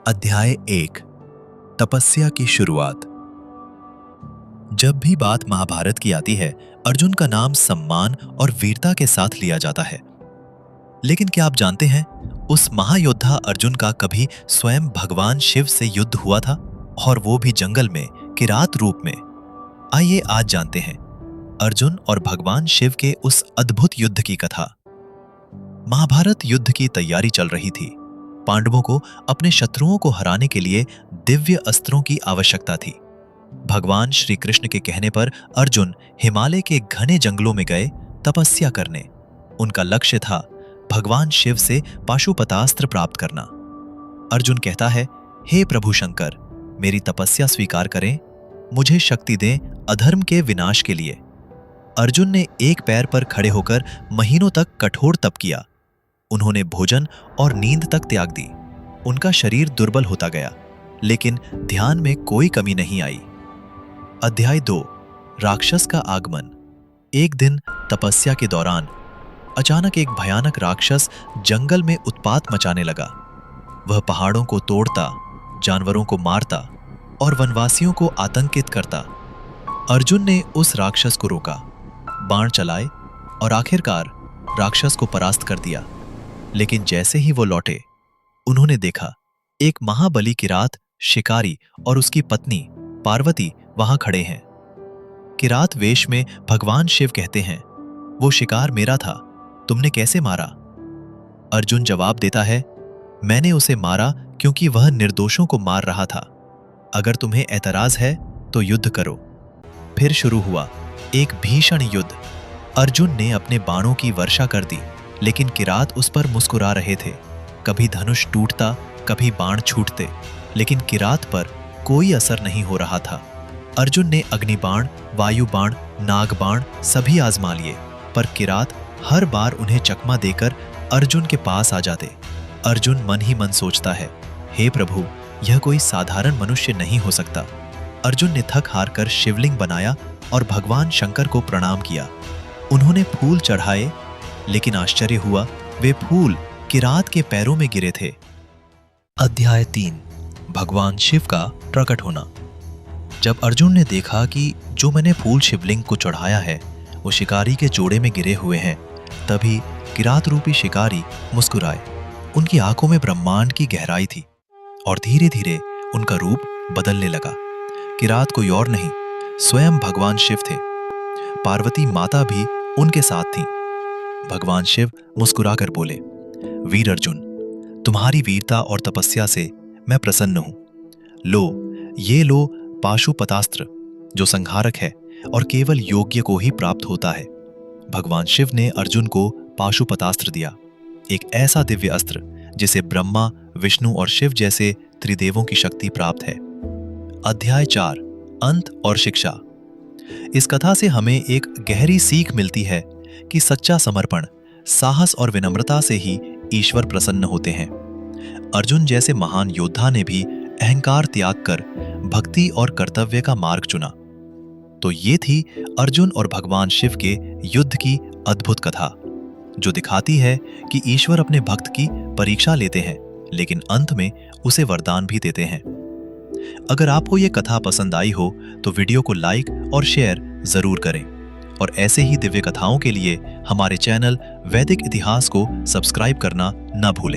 अध्याय 1 तपस्या की शुरुआत। जब भी बात महाभारत की आती है, अर्जुन का नाम सम्मान और वीरता के साथ लिया जाता है। लेकिन क्या आप जानते हैं, उस महायोद्धा अर्जुन का कभी स्वयं भगवान शिव से युद्ध हुआ था, और वो भी जंगल में, किरात रूप में। आइए आज जानते हैं अर्जुन और भगवान शिव के उस अद्भुत युद्ध की कथा। महाभारत युद्ध की तैयारी चल रही थी। पांडवों को अपने शत्रुओं को हराने के लिए दिव्य अस्त्रों की आवश्यकता थी। भगवान श्री कृष्ण के कहने पर अर्जुन हिमालय के घने जंगलों में गए तपस्या करने। उनका लक्ष्य था भगवान शिव से पाशुपतास्त्र प्राप्त करना। अर्जुन कहता है, हे प्रभु शंकर, मेरी तपस्या स्वीकार करें, मुझे शक्ति दें अधर्म के विनाश के लिए। अर्जुन ने एक पैर पर खड़े होकर महीनों तक कठोर तप किया। उन्होंने भोजन और नींद तक त्याग दी। उनका शरीर दुर्बल होता गया, लेकिन ध्यान में कोई कमी नहीं आई। अध्याय 2 राक्षस का आगमन। एक दिन तपस्या के दौरान अचानक एक भयानक राक्षस जंगल में उत्पात मचाने लगा। वह पहाड़ों को तोड़ता, जानवरों को मारता और वनवासियों को आतंकित करता। अर्जुन ने उस राक्षस को रोका, बाण चलाए और आखिरकार राक्षस को परास्त कर दिया। लेकिन जैसे ही वो लौटे, उन्होंने देखा एक महाबली किरात शिकारी और उसकी पत्नी पार्वती वहां खड़े हैं। किरात वेश में भगवान शिव कहते हैं, वो शिकार मेरा था, तुमने कैसे मारा? अर्जुन जवाब देता है, मैंने उसे मारा क्योंकि वह निर्दोषों को मार रहा था। अगर तुम्हें ऐतराज है तो युद्ध करो। फिर शुरू हुआ एक भीषण युद्ध। अर्जुन ने अपने बाणों की वर्षा कर दी, लेकिन किरात उस पर मुस्कुरा रहे थे। कभी धनुष टूटता, कभी बाण छूटते, लेकिन किरात पर कोई असर नहीं हो रहा था। अर्जुन ने अग्निबाण, वायुबाण, नागबाण सभी आजमा लिए, पर किरात हर बार उन्हें चकमा देकर अर्जुन के पास आ जाते। अर्जुन मन ही मन सोचता है, हे प्रभु, यह कोई साधारण मनुष्य नहीं हो सकता। अर्जुन ने थक हार कर शिवलिंग बनाया और भगवान शंकर को प्रणाम किया। उन्होंने फूल चढ़ाए, लेकिन आश्चर्य हुआ, वे फूल किरात के पैरों में गिरे थे। अध्याय 3 भगवान शिव का प्रकट होना। जब अर्जुन ने देखा कि जो मैंने फूल शिवलिंग को चढ़ाया है वो शिकारी के जोड़े में गिरे हुए हैं, तभी किरात रूपी शिकारी मुस्कुराए। उनकी आंखों में ब्रह्मांड की गहराई थी और धीरे धीरे उनका रूप बदलने लगा। किरात कोई और नहीं, स्वयं भगवान शिव थे। पार्वती माता भी उनके साथ थीं। भगवान शिव मुस्कुराकर बोले, वीर अर्जुन, तुम्हारी वीरता और तपस्या से मैं प्रसन्न हूं। ये लो पाशुपतास्त्र, जो संहारक है और केवल योग्य को ही प्राप्त होता है। भगवान शिव ने अर्जुन को पाशुपतास्त्र दिया, एक ऐसा दिव्य अस्त्र जिसे ब्रह्मा, विष्णु और शिव जैसे त्रिदेवों की शक्ति प्राप्त है। अध्याय 4 अंत और शिक्षा। इस कथा से हमें एक गहरी सीख मिलती है कि सच्चा समर्पण, साहस और विनम्रता से ही ईश्वर प्रसन्न होते हैं। अर्जुन जैसे महान योद्धा ने भी अहंकार त्याग कर भक्ति और कर्तव्य का मार्ग चुना। तो ये थी अर्जुन और भगवान शिव के युद्ध की अद्भुत कथा, जो दिखाती है कि ईश्वर अपने भक्त की परीक्षा लेते हैं, लेकिन अंत में उसे वरदान भी देते हैं। अगर आपको ये कथा पसंद आई हो तो वीडियो को लाइक और शेयर जरूर करें, और ऐसे ही दिव्य कथाओं के लिए हमारे चैनल वैदिक इतिहास को सब्सक्राइब करना न भूलें।